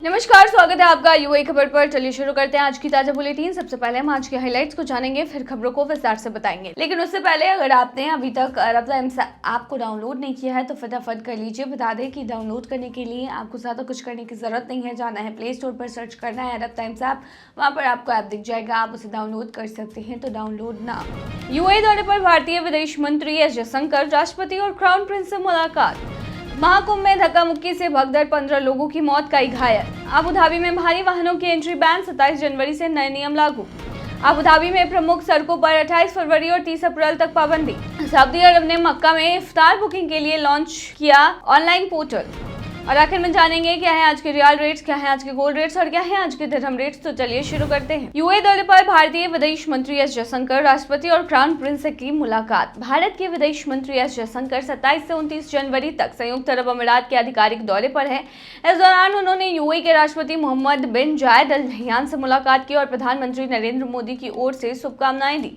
नमस्कार, स्वागत है आपका यूएई खबर पर। चलिए शुरू करते हैं आज की ताजा बुलेटिन। सबसे पहले हम आज के हाइलाइट्स को जानेंगे, फिर खबरों को विस्तार से बताएंगे। लेकिन उससे पहले अगर आपने अभी तक रब टाइम्स ऐप को डाउनलोड नहीं किया है तो फटाफट कर लीजिए। बता दें कि डाउनलोड करने के लिए आपको ज़्यादा कुछ करने की जरूरत नहीं है। जाना है प्ले स्टोर पर, सर्च करना है रब टाइम्स ऐप, वहाँ पर आपको ऐप दिख जाएगा, आप उसे डाउनलोड कर सकते हैं। तो डाउनलोड ना। यूएई दौरे पर भारतीय विदेश मंत्री एस जयशंकर, राष्ट्रपति और क्राउन प्रिंस से मुलाकात। महाकुंभ में धक्का मुक्की से भगदड़, 15 लोगों की मौत, कई घायल। अबू धाबी में भारी वाहनों की एंट्री बैन, 27 जनवरी से नए नियम लागू। अबू धाबी में प्रमुख सड़कों पर 28 फरवरी और 30 अप्रैल तक पाबंदी। सऊदी अरब ने मक्का में इफ्तार बुकिंग के लिए लॉन्च किया ऑनलाइन पोर्टल। और आखिर में जानेंगे क्या है आज के रियल रेट्स, क्या है आज के गोल्ड रेट्स और क्या है आज के दिरहम रेट्स। तो चलिए शुरू करते हैं। यूएई दौरे पर भारतीय विदेश मंत्री एस जयशंकर, राष्ट्रपति और क्राउन प्रिंस की मुलाकात। भारत के विदेश मंत्री एस जयशंकर 27 से 29 जनवरी तक संयुक्त अरब अमीरात के आधिकारिक दौरे पर है। इस दौरान उन्होंने यूएई के राष्ट्रपति मोहम्मद बिन जायद अल नह्यान से मुलाकात की और प्रधानमंत्री नरेंद्र मोदी की ओर से शुभकामनाएं दी।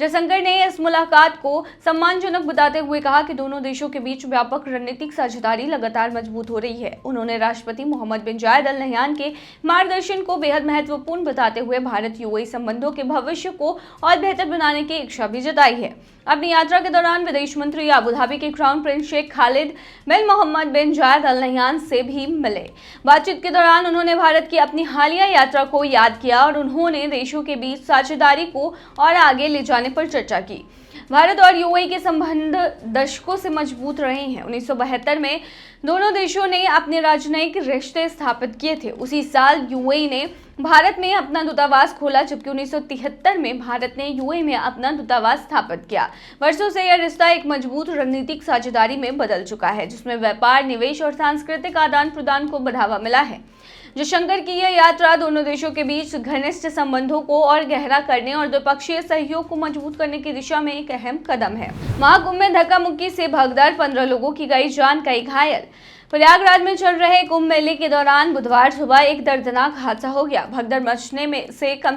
जयशंकर ने इस मुलाकात को सम्मानजनक बताते हुए कहा कि दोनों देशों के बीच व्यापक रणनीतिक साझेदारी लगातार मजबूत हो रही है। उन्होंने राष्ट्रपति मोहम्मद बिन जायद अल नह्यान के मार्गदर्शन को बेहद महत्वपूर्ण बताते हुए भारत यूएई संबंधों के भविष्य को और बेहतर बनाने की इच्छा भी जताई है। अपनी यात्रा के दौरान विदेश मंत्री अबू धाबी के क्राउन प्रिंस शेख खालिद बिन मोहम्मद बिन जायद अल नह्यान से भी मिले। बातचीत के दौरान उन्होंने भारत की अपनी हालिया यात्रा को याद किया और उन्होंने देशों के बीच साझेदारी को और आगे ले जाने पर चर्चा की। भारत और यूएई के संबंध दशकों से मजबूत रहे हैं। 1972 में दोनों देशों ने अपने राजनयिक रिश्ते स्थापित किए थे। उसी साल यूएई ने भारत में अपना दूतावास खोला, जबकि 1973 में भारत ने यूएई में अपना दूतावास स्थापित किया। वर्षों से यह रिश्ता एक मजबूत रणनीतिक साझेदारी में बदल चुका है, जिसमें व्यापार, निवेश और सांस्कृतिक आदान प्रदान को बढ़ावा मिला है। जयशंकर की यह यात्रा दोनों देशों के बीच घनिष्ठ संबंधों को और गहरा करने और द्विपक्षीय सहयोग को मजबूत करने की दिशा में एक अहम कदम है। महाकुंभ में धक्का मुक्की से भगदड़, 15 लोगों की गई जान, कई घायल। प्रयागराज में चल रहे कुंभ मेले के दौरान बुधवार सुबह एक दर्दनाक हादसा हो गया। भगदड़ मचने में से कम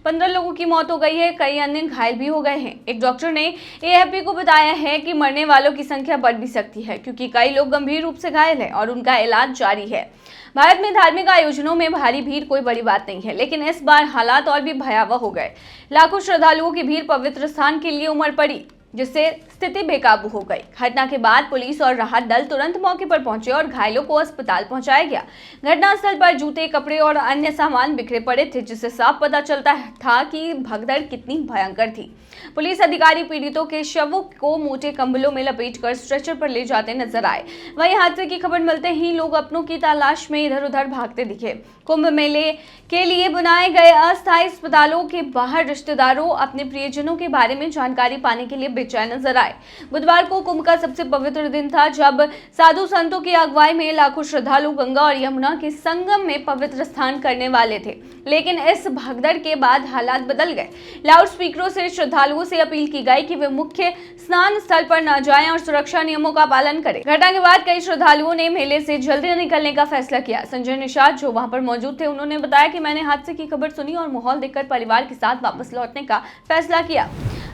15 लोगों की मौत हो गई है, कई अन्य घायल भी हो गए हैं। एक डॉक्टर ने एएफपी को बताया है कि मरने वालों की संख्या बढ़ भी सकती है, क्योंकि कई लोग गंभीर रूप से घायल हैं और उनका इलाज जारी है। भारत में धार्मिक आयोजनों में भारी भीड़ कोई बड़ी बात नहीं है, लेकिन इस बार हालात और भी भयावह हो गए। लाखों श्रद्धालुओं की भीड़ पवित्र स्थान के लिए उमड़ पड़ी, जिससे स्थिति बेकाबू हो गई। घटना के बाद पुलिस और राहत दल तुरंत मौके पर पहुंचे और घायलों को अस्पताल पहुंचाया गया। घटनास्थल पर जूते, कपड़े और अन्य सामान बिखरे पड़े थे, जिससे साफ पता चलता था कि भगदड़ कितनी भयंकर थी। पुलिस अधिकारी पीड़ितों के शवों को मोटे कंबलों में लपेटकर स्ट्रेचर पर ले जाते नजर आए। वहीं हादसे की खबर मिलते ही लोग अपनों की तलाश में इधर उधर भागते दिखे। कुंभ मेले के लिए बनाए गए अस्थायी अस्पतालों के बाहर रिश्तेदारों अपने प्रियजनों के बारे में जानकारी पाने के लिए बेचैन नजर आए। बुधवार को कुंभ का सबसे पवित्र दिन था, जब साधु संतों की अगुवाई में लाखों श्रद्धालु गंगा और यमुना के संगम में पवित्र स्नान करने वाले थे। लेकिन इस भगदड़ के बाद हालात बदल गए। लाउड स्पीकरों से श्रद्धालुओं से अपील की गई कि वे मुख्य स्नान स्थल पर न जाएं और सुरक्षा नियमों का पालन करें। घटना के बाद कई श्रद्धालुओं ने मेले से जल्दी निकलने का फैसला किया। संजय निषाद, जो वहां पर मौजूद थे, उन्होंने बताया कि मैंने हादसे की खबर सुनी और माहौल देखकर परिवार के साथ वापस लौटने का फैसला किया।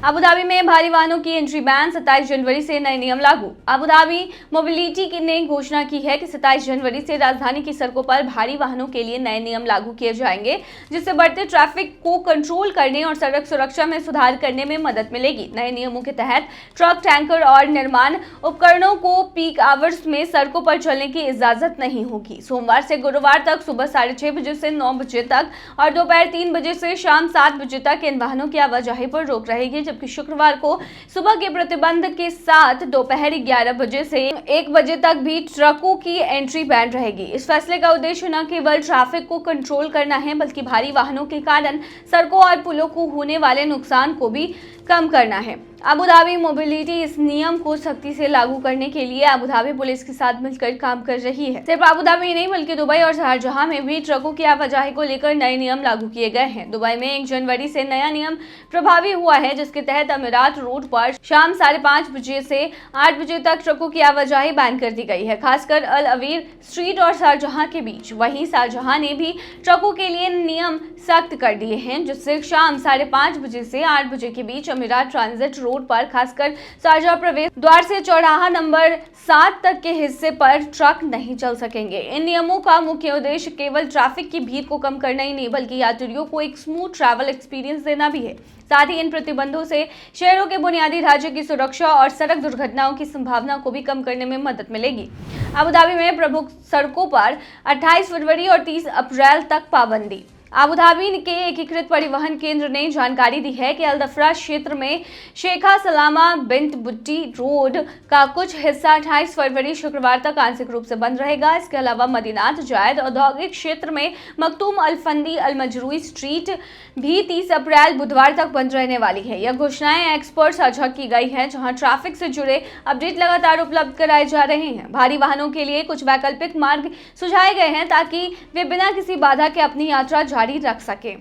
अबू धाबी में भारी वाहनों की एंट्री बैन, 27 जनवरी से नए नियम लागू। अबू धाबी मोबिलिटी ने घोषणा की है कि 27 जनवरी से राजधानी की सड़कों पर भारी वाहनों के लिए नए नियम लागू किए जाएंगे, जिससे बढ़ते ट्रैफिक को कंट्रोल करने और सड़क सुरक्षा में सुधार करने में मदद मिलेगी। नए नियमों के तहत ट्रक, टैंकर और निर्माण उपकरणों को पीक आवर्स में सड़कों पर चलने की इजाजत नहीं होगी। सोमवार से गुरुवार तक सुबह 6:30 बजे से 9 बजे तक और दोपहर 3 बजे से शाम 7 बजे तक इन वाहनों की आवाजाही पर रोक रहेगी, जबकि शुक्रवार को सुबह के प्रतिबंध के साथ दोपहर 11 बजे से 1 बजे तक भी ट्रकों की एंट्री बैन रहेगी। इस फैसले का उद्देश्य न केवल ट्रैफिक को कंट्रोल करना है, बल्कि भारी वाहनों के कारण सड़कों और पुलों को होने वाले नुकसान को भी कम करना है। अबू धाबी मोबिलिटी इस नियम को सख्ती से लागू करने के लिए अबू धाबी पुलिस के साथ मिलकर काम कर रही है। सिर्फ अबू धाबी नहीं, बल्कि दुबई और शारजाह में भी ट्रकों की आवाजाही को लेकर नए नियम लागू किए गए हैं। दुबई में 1 जनवरी से नया नियम प्रभावी हुआ है, जिसके तहत अमीरात रोड पर शाम 5:30 बजे से 8 बजे तक ट्रकों की आवाजाही बैन कर दी गई है, खासकर अल अवीर स्ट्रीट और शारजाह के बीच। वहीं शारजाह ने भी ट्रकों के लिए नियम सख्त कर दिए हैं, जिससे शाम 5:30 बजे से 8 बजे के बीच अमीरा ट्रांजिट रोड पर खासकर शारजाह प्रवेश द्वार से चौराहा नंबर 7 तक के हिस्से पर ट्रक नहीं चल सकेंगे। इन नियमों का मुख्य उद्देश्य केवल ट्रैफिक की भीड़ को कम करना ही नहीं बल्कि यात्रियों को एक स्मूथ ट्रैवल एक्सपीरियंस देना भी है। साथ ही इन प्रतिबंधों से शहरों के बुनियादी ढांचे की सुरक्षा और सड़क दुर्घटनाओं की संभावना को भी कम करने में मदद मिलेगी। अबू धाबी में प्रमुख सड़कों पर 28 फरवरी और 30 अप्रैल तक पाबंदी। अबू धाबी के एकीकृत परिवहन केंद्र ने जानकारी दी है कि अल-दफरा क्षेत्र में शेखा सलामा बिंत बुट्टी रोड का कुछ हिस्सा 28 फरवरी शुक्रवार तक आंशिक रूप से बंद रहेगा। इसके अलावा मदीनात जायद औद्योगिक क्षेत्र में मखतूम अल-फंदी अल-मजरूई स्ट्रीट भी 30 अप्रैल बुधवार तक बंद रहने वाली है। यह घोषणाएं एक्स पर साझा की गई है, जहां ट्रैफिक से जुड़े अपडेट लगातार उपलब्ध कराए जा रहे हैं। भारी वाहनों के लिए कुछ वैकल्पिक मार्ग सुझाए गए हैं ताकि वे बिना किसी बाधा के अपनी यात्रा जारी रख सके।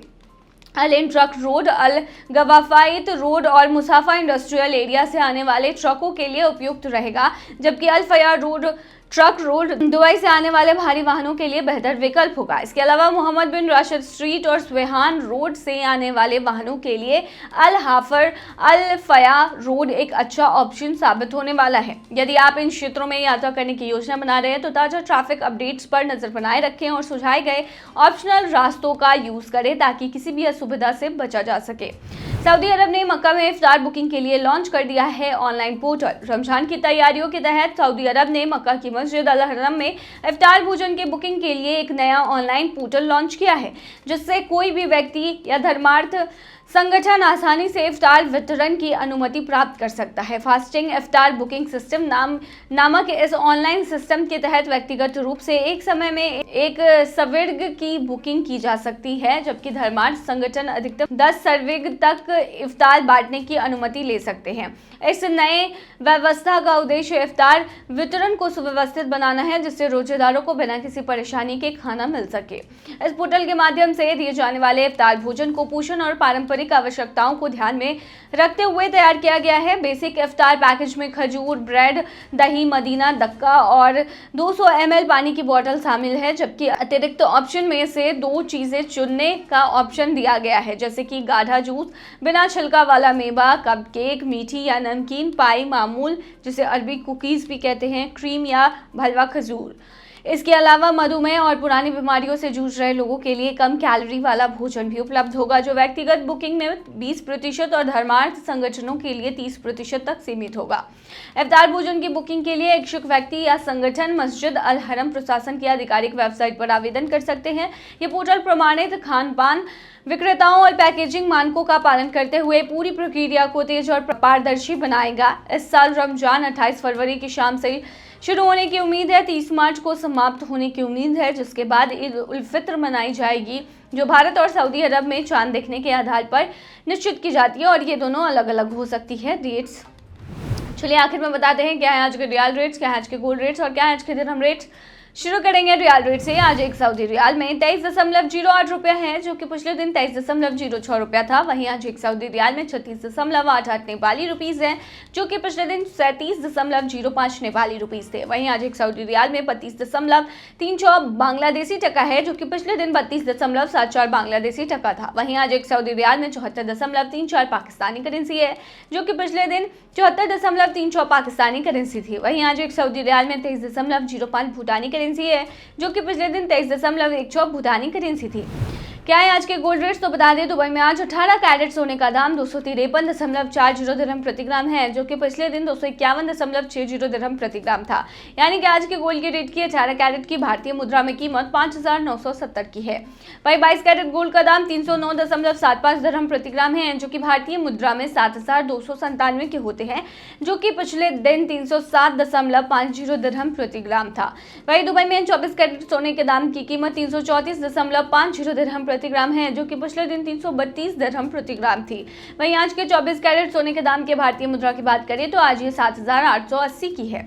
अल ट्रक रोड, अल गवाफाइत रोड और मुसाफा इंडस्ट्रियल एरिया से आने वाले ट्रकों के लिए उपयुक्त रहेगा, जबकि अल फया रोड ट्रक रोड दुबई से आने वाले भारी वाहनों के लिए बेहतर विकल्प होगा। इसके अलावा मोहम्मद बिन राशिद स्ट्रीट और स्वेहान रोड से आने वाले वाहनों के लिए अल हाफर अल फया रोड एक अच्छा ऑप्शन साबित होने वाला है। यदि आप इन क्षेत्रों में यात्रा करने की योजना बना रहे हैं तो ताज़ा ट्रैफिक अपडेट्स पर नजर बनाए रखें और सुझाए गए ऑप्शनल रास्तों का यूज करें ताकि किसी भी असुविधा से बचा जा सके। सऊदी अरब ने मक्का में इफ्तार बुकिंग के लिए लॉन्च कर दिया है ऑनलाइन पोर्टल। रमजान की तैयारियों के तहत सऊदी अरब ने मक्का की मस्जिद अल हरम में इफ्तार भोजन के बुकिंग के लिए एक नया ऑनलाइन पोर्टल लॉन्च किया है, जिससे कोई भी व्यक्ति या धर्मार्थ संगठन आसानी से इफ्तार वितरण की अनुमति प्राप्त कर सकता है। फास्टिंग इफ्तार बुकिंग सिस्टम नामक इस ऑनलाइन सिस्टम के तहत व्यक्तिगत रूप से एक समय में एक सर्विग की बुकिंग की जा सकती है, जबकि धर्मार्थ संगठन अधिकतम 10 सर्विग तक इफ्तार बांटने की अनुमति ले सकते हैं। इस नए व्यवस्था का उद्देश्य इफ्तार वितरण को सुव्यवस्थित बनाना है, जिससे रोजेदारों को बिना किसी परेशानी के खाना मिल सके। इस पोर्टल के माध्यम से दिए जाने वाले इफ्तार भोजन को पोषण और पारंपरिक आवश्यकताओं को ध्यान में रखते हुए तैयार किया गया है। बेसिक इफ्तार पैकेज में खजूर, ब्रेड, दही, मदीना दक्का और 200 ml पानी की बोतल शामिल है, जबकि अतिरिक्त ऑप्शन में से 2 चीजें चुनने का ऑप्शन दिया गया है, जैसे कि गाढ़ा जूस, बिना छिलका वाला मेवा, कपकेक, मीठी या नमकीन पाई, मामूल जिसे अरबी कुकीज भी कहते हैं, क्रीम या भलवा खजूर। इसके अलावा मधुमेह और पुरानी बीमारियों से जूझ रहे लोगों के लिए कम कैलोरी वाला भोजन भी उपलब्ध होगा, जो व्यक्तिगत बुकिंग में 20% और धर्मार्थ संगठनों के लिए 30% तक सीमित होगा। इफ्तार भोजन की बुकिंग के लिए इच्छुक व्यक्ति या संगठन मस्जिद अल हरम प्रशासन की आधिकारिक वेबसाइट पर आवेदन कर सकते हैं। ये पोर्टल प्रमाणित खान पान विक्रेताओं और पैकेजिंग मानकों का पालन करते हुए पूरी प्रक्रिया को तेज और पारदर्शी बनाएगा। इस साल रमजान 28 फरवरी की शाम से शुरू होने की उम्मीद है, 30 मार्च को समाप्त होने की उम्मीद है, जिसके बाद ईद उल फित्र मनाई जाएगी, जो भारत और सऊदी अरब में चांद देखने के आधार पर निश्चित की जाती है और ये दोनों अलग अलग हो सकती है रेट्स। चलिए आखिर में बताते हैं क्या है आज के रियाल रेट्स, क्या है आज के गोल्ड रेट्स और क्या है आज के दिरहम रेट्स। शुरू करेंगे रियाल रेट से। आज एक सऊदी रियाल में 23.08 रुपया है, जो कि पिछले दिन 23.06 रुपया था। वहीं आज एक सऊदी रियाल में 36.88 नेपाली रुपीस है, जो कि पिछले दिन 37.05 नेपाली रुपीस थे। वहीं आज एक सऊदी रियाल में 32.34 बांग्लादेशी टका है, जो कि पिछले दिन 32.74 बांग्लादेशी टका था। वहीं आज एक सऊदी रियाल में 74.34 पाकिस्तानी करेंसी है, जो कि पिछले दिन 74.34 पाकिस्तानी करेंसी थी। वहीं आज एक सऊदी रियाल में 23.05 भूटानी करेंसी है, जो कि पिछले दिन 23.14 भूटानी करेंसी थी। क्या है आज के गोल्ड रेट्स, तो बता दें दुबई में आज 18 कैरेट सोने का दाम 253.40 दिरहम प्रति ग्राम है, जो कि पिछले दिन 251.60 दिरहम प्रति ग्राम था। यानी कि आज के गोल्ड के रेट की 18 कैरेट की भारतीय मुद्रा में कीमत 5,970 की है। वहीं 22 कैरेट गोल्ड का दाम 309.75 दिरहम प्रति ग्राम है, जो कि भारतीय मुद्रा में 7,297 के होते हैं, जो कि पिछले दिन 307.50 दिरहम प्रति ग्राम था। वहीं दुबई में 24 कैरेट सोने के दाम की कीमत 334.50 दिरहम प्रति ग्राम है, जो कि पिछले दिन 332 दिरहम प्रति ग्राम थी। वहीं आज के 24 कैरेट सोने के दाम के भारतीय मुद्रा की बात करें तो आज ये 7,880 की है।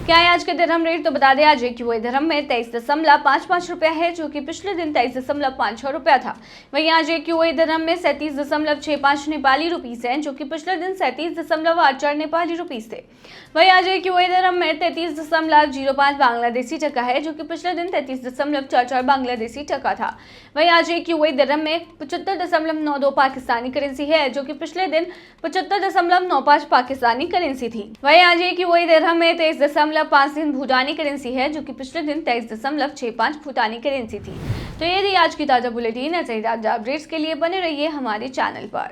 क्या है आज के दिरहम रेट, तो बता दें आज एक यूए दिरहम में 23.55 रुपया है, जो कि पिछले दिन 23.56 रुपया था। वहीं आज एक यूए दिरहम में 37.65 नेपाली रुपीस है, जो कि पिछले दिन 37.84 नेपाली रुपीस थे। वहीं आज एक यूए दिरहम में 33.05 बांग्लादेशी टका है, जो कि पिछले दिन 33.44 बांग्लादेशी टका था। वहीं आज एक यूए दिरहम में 75.92 पाकिस्तानी करेंसी है, जो कि पिछले दिन 75.95 पाकिस्तानी करेंसी थी। वहीं आज एक यूए दिरहम में 23.53 भूटानी करेंसी है, जो कि पिछले दिन 23.65 भूटानी करेंसी थी। तो ये थी आज की ताजा बुलेटिन। ऐसे ही ताजा अपडेट्स के लिए बने रहिए हमारे चैनल पर।